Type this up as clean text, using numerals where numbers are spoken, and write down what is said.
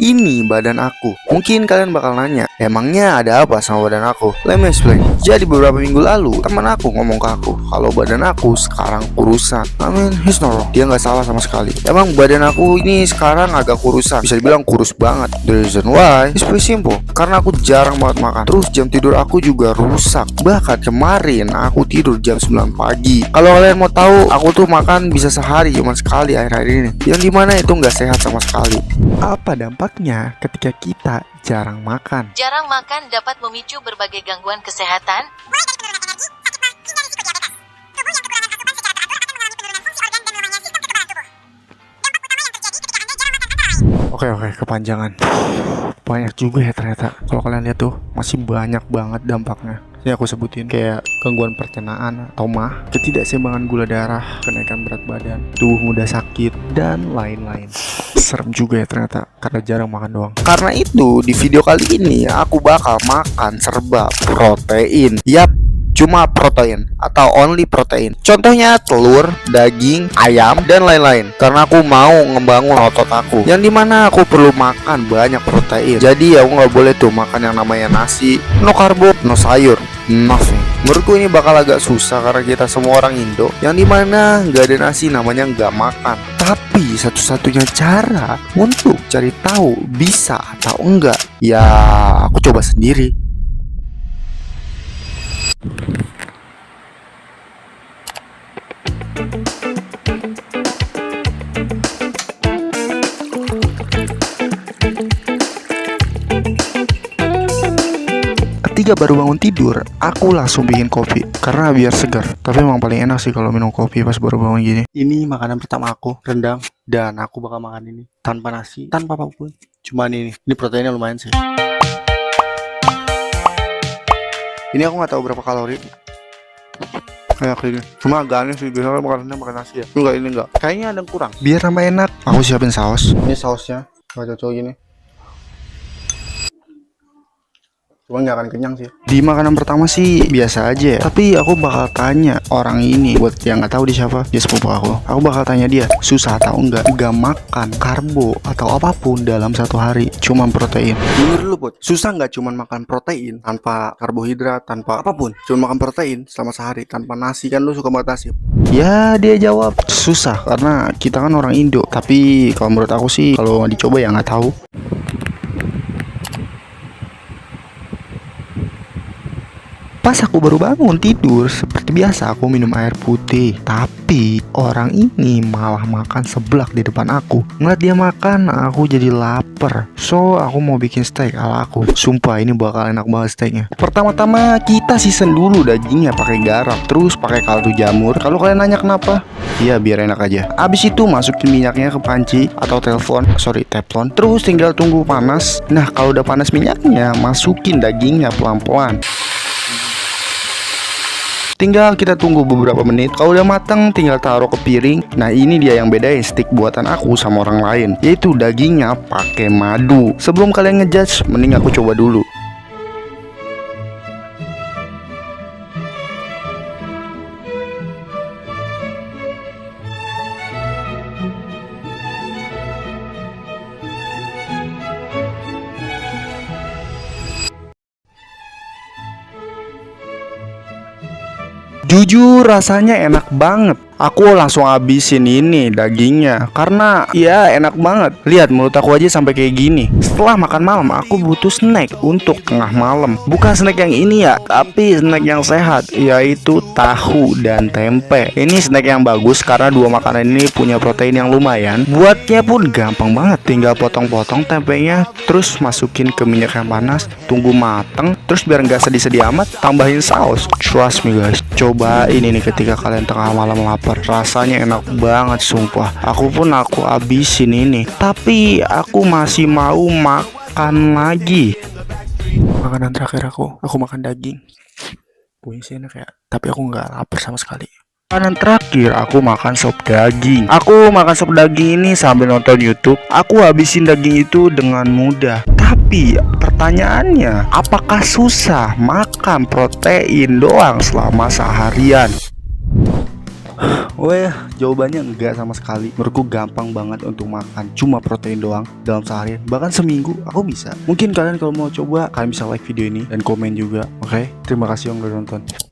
Ini badan aku. Mungkin kalian bakal nanya, emangnya ada apa sama badan aku? Let me explain. Jadi beberapa minggu lalu, teman aku ngomong ke aku kalau badan aku sekarang kurusan. I mean, he's not wrong. Dia nggak salah sama sekali. Emang badan aku ini sekarang agak kurusan. Bisa dibilang kurus banget. The reason why is pretty simple. Karena aku jarang banget makan. Terus jam tidur aku juga rusak. Bahkan kemarin aku tidur jam 9 pagi. Kalau kalian mau tahu, aku tuh makan bisa sehari cuma sekali akhir-akhir ini. Yang dimana itu nggak sehat sama sekali. Apa dampaknya ketika kita jarang makan? Jarang makan dapat memicu berbagai gangguan kesehatan, mulai dari penurunan energi, sakit mah, hingga risiko diabetes. Tubuh yang kekurangan asupan secara teratur akan mengalami penurunan fungsi organ dan lemahnya sistem kekebalan tubuh. Dampak utama yang terjadi ketika Anda jarang makan antara lain. Oke, kepanjangan. Banyak juga ya ternyata. Kalau kalian lihat tuh, masih banyak banget dampaknya. Ini aku sebutin kayak gangguan pencernaan atau mah, ketidakseimbangan gula darah, kenaikan berat badan, tubuh mudah sakit, dan lain-lain. Serem juga ya ternyata karena jarang makan doang. Karena itu di video kali ini aku bakal makan serba protein. Yap, cuma protein atau only protein. Contohnya telur, daging, ayam, dan lain-lain. Karena aku mau ngebangun otot aku, yang dimana aku perlu makan banyak protein. Jadi aku nggak boleh tuh makan yang namanya nasi, no karbo, no sayur, nothing. Menurutku ini bakal agak susah karena kita semua orang Indo, yang dimana nggak ada nasi namanya nggak makan. Tapi satu-satunya cara untuk cari tahu bisa atau enggak, ya aku coba sendiri. Ketika baru bangun tidur, aku langsung bikin kopi karena biar segar. Tapi emang paling enak sih kalau minum kopi pas baru bangun gini. Ini makanan pertama aku, rendang, dan aku bakal makan ini tanpa nasi, tanpa apapun. Cuman ini proteinnya lumayan sih. Ini aku nggak tahu berapa kalori. Kayak ini, cuma agak aneh sih, biasanya makan nasi ya. Enggak, ini enggak. Kayaknya ada yang kurang. Biar tambah enak, aku siapin saus. Ini sausnya, nggak cocok gini. Cuma nggak akan kenyang sih. Di makanan pertama sih biasa aja ya. Tapi aku bakal tanya orang ini, buat yang nggak tahu dia siapa, dia sepupu aku. Aku bakal tanya dia, susah atau enggak makan karbo atau apapun dalam satu hari, cuman protein. Menurut lu Put, susah nggak cuman makan protein tanpa karbohidrat, tanpa apapun, cuma makan protein selama sehari tanpa nasi? Kan lu suka banget nasi. Ya dia jawab susah karena kita kan orang Indo. Tapi kalau menurut aku sih kalau dicoba ya nggak tahu. Pas aku baru bangun tidur, seperti biasa aku minum air putih. Tapi orang ini malah makan seblak di depan aku. Ngeliat dia makan, aku jadi lapar. So, aku mau bikin steak ala aku. Sumpah ini bakal enak banget steaknya. Pertama-tama kita season dulu dagingnya pakai garam, terus pakai kaldu jamur. Kalau kalian nanya kenapa? Ya biar enak aja. Abis itu masukin minyaknya ke panci atau teflon. Terus tinggal tunggu panas. Nah kalau udah panas minyaknya, masukin dagingnya pelan-pelan. Tinggal kita tunggu beberapa menit. Kalau udah mateng tinggal taruh ke piring. Nah ini dia yang bedain steak buatan aku sama orang lain, yaitu dagingnya pakai madu. Sebelum kalian ngejudge, mending aku coba dulu. Jujur rasanya enak banget. Aku langsung habisin ini dagingnya karena ya enak banget. Lihat mulut aku aja sampai kayak gini. Setelah makan malam aku butuh snack untuk tengah malam. Bukan snack yang ini ya, tapi snack yang sehat, yaitu tahu dan tempe. Ini snack yang bagus karena dua makanan ini punya protein yang lumayan. Buatnya pun gampang banget. Tinggal potong-potong tempenya, terus masukin ke minyak yang panas, tunggu mateng. Terus biar nggak sedih-sedih amat, tambahin saus. Trust me guys, cobain ini ketika kalian tengah malam lapar. Rasanya enak banget sumpah. Aku habisin ini. Tapi aku masih mau makan lagi. Makanan terakhir aku makan daging. Punya sih enak ya, tapi aku nggak lapar sama sekali. Makanan terakhir aku makan sop daging. Aku makan sop daging ini sambil nonton YouTube. Aku habisin daging itu dengan mudah. Tapi pertanyaannya, apakah susah makan protein doang selama seharian? Weh, jawabannya enggak sama sekali. Menurutku gampang banget untuk makan cuma protein doang dalam sehari, bahkan seminggu aku bisa. Mungkin kalian kalau mau coba, kalian bisa like video ini dan komen juga. Oke, terima kasih yang udah nonton.